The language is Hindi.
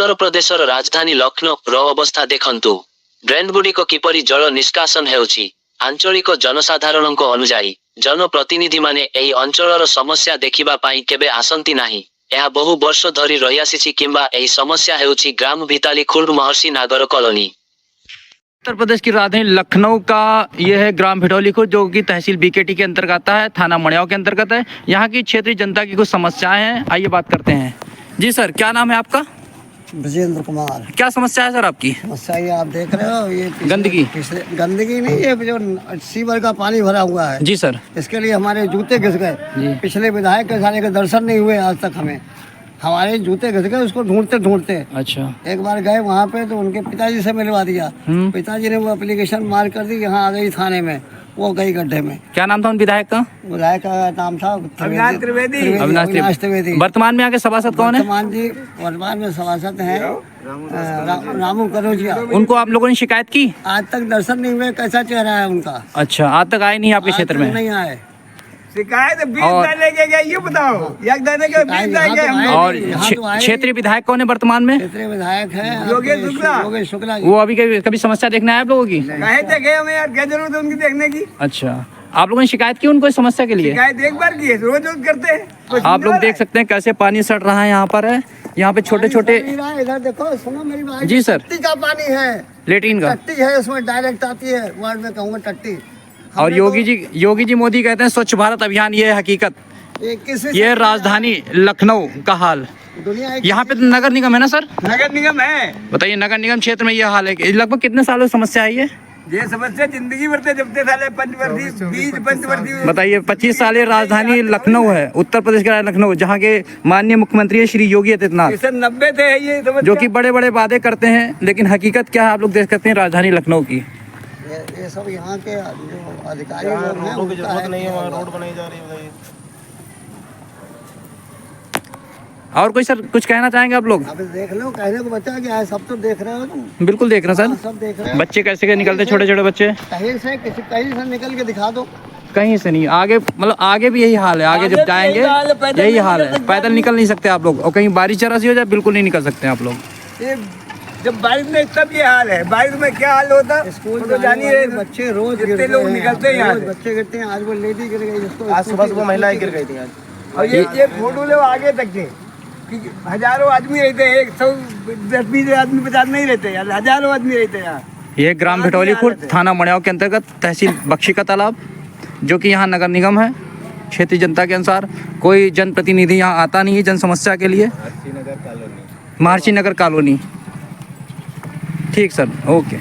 उत्तर प्रदेश राजधानी लखनऊ अवस्था देखंतु। ड्रेन गुड़िक किपरि जल निष्कासन हेउछि। आंचलिक जनसाधारणक अनुजाई जनप्रतिनिधि माने एही अंचलर समस्या देखिबा पाई केबे आसंती नाही। यह बहु वर्ष धरी रही आसीछि किंबा एही समस्या हेउछि ग्राम भिताली खुर्द महर्षि नागर कॉलोनी। उत्तर प्रदेश की राजधानी लखनऊ का यह है ग्राम भिटौली खुर्द, जो कि तहसील बीकेटी के अंतर्गत आता है, थाना मड़ियाव के अंतर्गत है। यहाँ की क्षेत्रीय जनता की कुछ समस्याएं हैं, आइए बात करते हैं। जी सर, क्या नाम है आपका? ब्रजेंद्र कुमार। क्या समस्या है सर आपकी? समस्या ये आप देख रहे हो, ये गंदगी गंदगी नहीं, ये जो सीवर का पानी भरा हुआ है। जी सर। इसके लिए हमारे जूते घिस गए। पिछले विधायक के साले के दर्शन नहीं हुए आज तक हमें। हमारे जूते घिस गए उसको ढूंढते ढूंढते। अच्छा। एक बार गए वहाँ पे तो उनके पिताजी से मिलवा दिया। पिताजी ने वो एप्लीकेशन मार कर दी, यहाँ आ गई थाने में, वो गई गड्ढे में। क्या नाम था उन विधायक का? विधायक का नाम था अविनाश त्रिवेदी। वर्तमान में आगे सभासद कौन है? वर्तमान में सभासद हैं रामू कनौजिया। उनको आप लोगों ने शिकायत की? आज तक दर्शन नहीं हुए, कैसा चेहरा है उनका? अच्छा, आज तक आए नहीं आपके क्षेत्र में? नहीं आए। शिकायत 20 दाने के गए, ये बताओ, एक दाने के 20 दाने के। और क्षेत्रीय विधायक कौन है वर्तमान में? क्षेत्रीय विधायक है योगेश शुक्ला। वो अभी कभी समस्या देखना है आप लोगों की? कहे देखे हमें यार, क्या जरूरत है उनकी देखने की? अच्छा, आप लोगों ने शिकायत की उनको समस्या के लिए? शिकायत एक बार की है, रोज रोज करते हैं। आप लोग देख सकते हैं कैसे पानी सड़ रहा है। यहाँ पर है, यहाँ पे छोटे छोटे। इधर देखो, सुनो मेरी बात। जी सर। टट्टी का पानी है, लेट्रिन का टट्टी है, उसमें डायरेक्ट आती है, वर्ड में कहूँगा टट्टी। और योगी जी मोदी कहते हैं स्वच्छ भारत अभियान, ये है हकीकत। ये राजधानी लखनऊ का हाल। यहाँ पे तो नगर निगम है ना सर? नगर निगम है। बताइए, नगर निगम क्षेत्र में ये हाल है। लगभग कितने सालों से समस्या है ये समस्या जिंदगी भर से जब से साले पंचवर्षीय बताइए 25 साल। राजधानी लखनऊ है, उत्तर प्रदेश का लखनऊ, जहाँ के माननीय मुख्यमंत्री है श्री योगी आदित्यनाथ। 90 थे ये समस्या, जो कि बड़े बड़े वादे करते हैं, लेकिन हकीकत क्या है आप लोग देख सकते हैं राजधानी लखनऊ की। ये सब यहाँ के जो अधिकारी लोग हैं, रोड नहीं है, वहाँ रोड बनाई जा रही है। और कोई सर कुछ कहना चाहेंगे आप लोग? अब देख लो, कहने को बच्चा क्या है, सब तो देख रहे हो तुम। बिल्कुल देख रहे हैं सर, सब देख रहे हैं। बच्चे कैसे निकलते, छोटे छोटे बच्चे कहीं से निकल के दिखा दो। कहीं से नहीं, आगे मतलब आगे भी यही हाल है। आगे जब जाएंगे यही हाल है, पैदल निकल नहीं सकते आप लोग। और कहीं बारिश जरा सी हो जाए बिल्कुल नहीं निकल सकते आप लोग। जब बारिश में तब ये हाल है, बारिश में क्या हाल होता? स्कूल तो जानिए, बच्चे रोज कितने लोग निकलते हैं यहाँ से। बच्चे गिरते हैं। आज वो लेडी गिर गई, जिसको आज सुबह महिलाएं गिर गई थी आज। और ये फोटो ले आगे तक के, हजारों आदमी रहते हैं, 110-20 आदमी 50 नहीं रहते यार, हजारों आदमी रहते हैं यहाँ। ये ग्राम भिटौली खुर्द, थाना मड़ियाव के अंतर्गत, तहसील बख्शी का तालाब, जो कि यहाँ नगर निगम है। क्षेत्रीय जनता के अनुसार कोई जनप्रतिनिधि यहाँ आता नहीं है जन समस्या के लिए। महर्षि नगर कॉलोनी। ठीक सर, ओके।